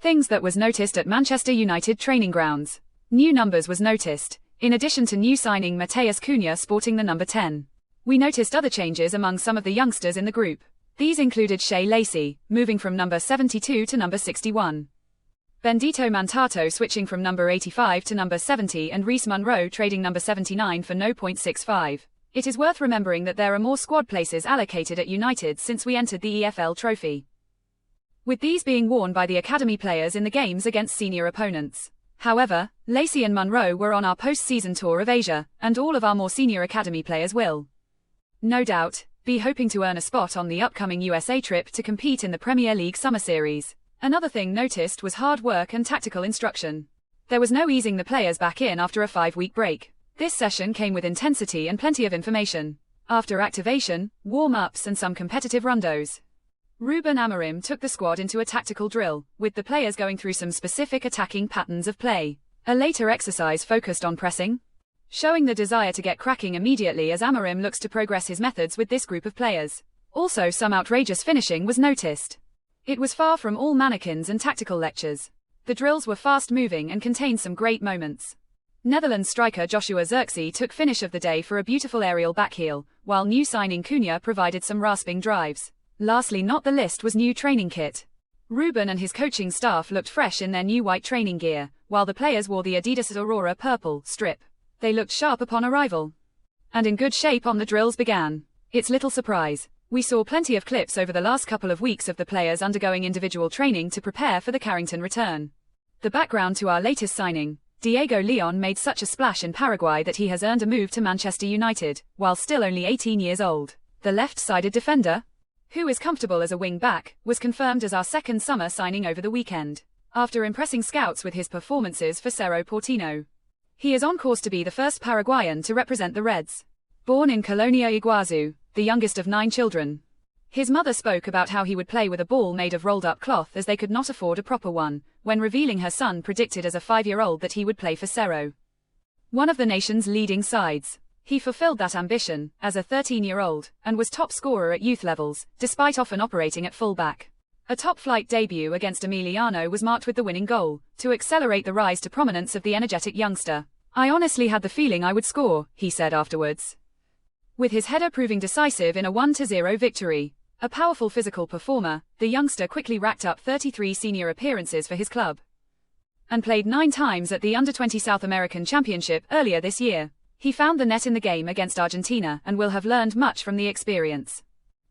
Things that was noticed at Manchester United training grounds. New numbers was noticed, in addition to new signing Matheus Cunha sporting the number 10. We noticed other changes among some of the youngsters in the group. These included Shea Lacey, moving from number 72 to number 61. Bendito Mantato switching from number 85 to number 70 and Reece Munro trading number 79 for no .65. It is worth remembering that there are more squad places allocated at United since we entered the EFL Trophy, with these being worn by the academy players in the games against senior opponents. However, Lacey and Munro were on our post-season tour of Asia, and all of our more senior academy players will, no doubt, be hoping to earn a spot on the upcoming USA trip to compete in the Premier League Summer Series. Another thing noticed was hard work and tactical instruction. There was no easing the players back in after a 5-week break. This session came with intensity and plenty of information. After activation, warm-ups and some competitive rondos, Ruben Amorim took the squad into a tactical drill, with the players going through some specific attacking patterns of play. A later exercise focused on pressing, showing the desire to get cracking immediately as Amorim looks to progress his methods with this group of players. Also, some outrageous finishing was noticed. It was far from all mannequins and tactical lectures. The drills were fast-moving and contained some great moments. Netherlands striker Joshua Zirkzee took finish of the day for a beautiful aerial backheel, while new signing Cunha provided some rasping drives. Lastly, not the list was new training kit. Ruben and his coaching staff looked fresh in their new white training gear, while the players wore the Adidas Aurora purple strip. They looked sharp upon arrival, and in good shape on the drills began. It's little surprise. We saw plenty of clips over the last couple of weeks of the players undergoing individual training to prepare for the Carrington return. The background to our latest signing, Diego Leyon, made such a splash in Paraguay that he has earned a move to Manchester United, while still only 18 years old. The left-sided defender, who is comfortable as a wing-back, was confirmed as our second summer signing over the weekend, after impressing scouts with his performances for Cerro Porteño. He is on course to be the first Paraguayan to represent the Reds. Born in Colonia Iguazu, the youngest of 9 children, his mother spoke about how he would play with a ball made of rolled-up cloth as they could not afford a proper one, when revealing her son predicted as a 5-year-old that he would play for Cerro, one of the nation's leading sides. He fulfilled that ambition, as a 13-year-old, and was top scorer at youth levels, despite often operating at fullback. A top-flight debut against Emiliano was marked with the winning goal, to accelerate the rise to prominence of the energetic youngster. "I honestly had the feeling I would score," he said afterwards, with his header proving decisive in a 1-0 victory. A powerful physical performer, the youngster quickly racked up 33 senior appearances for his club, and played 9 times at the Under-20 South American Championship earlier this year. He found the net in the game against Argentina and will have learned much from the experience.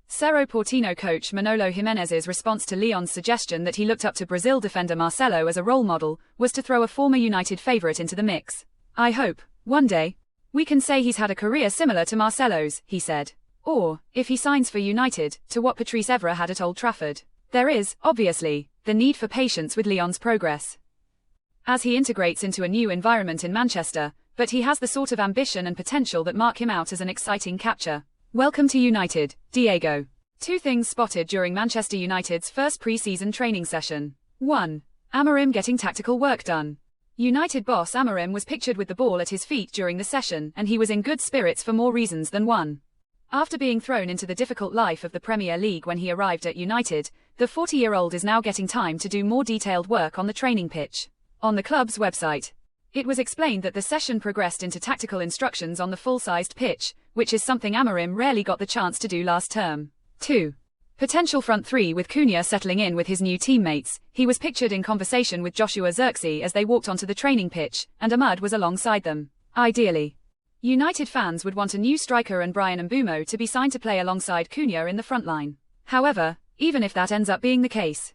Cerro Porteño coach Manolo Jimenez's response to Leon's suggestion that he looked up to Brazil defender Marcelo as a role model was to throw a former United favourite into the mix. "I hope, one day, we can say he's had a career similar to Marcelo's," he said. Or, if he signs for United, to what Patrice Evra had at Old Trafford. There is, obviously, the need for patience with Leon's progress, as he integrates into a new environment in Manchester, but he has the sort of ambition and potential that mark him out as an exciting capture. Welcome to United, Diego. 2 things spotted during Manchester United's first pre-season training session. 1. Amorim getting tactical work done. United boss Amorim was pictured with the ball at his feet during the session, and he was in good spirits for more reasons than one. After being thrown into the difficult life of the Premier League when he arrived at United, the 40-year-old is now getting time to do more detailed work on the training pitch. On the club's website, it was explained that the session progressed into tactical instructions on the full-sized pitch, which is something Amorim rarely got the chance to do last term. 2. Potential front 3 with Cunha settling in with his new teammates. He was pictured in conversation with Joshua Zirkzee as they walked onto the training pitch, and Ahmad was alongside them. Ideally, United fans would want a new striker and Brian Mbeumo to be signed to play alongside Cunha in the front line. However, even if that ends up being the case,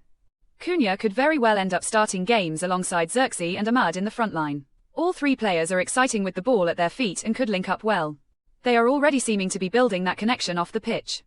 Cunha could very well end up starting games alongside Zirkzee and Ahmad in the front line. All 3 players are exciting with the ball at their feet and could link up well. They are already seeming to be building that connection off the pitch.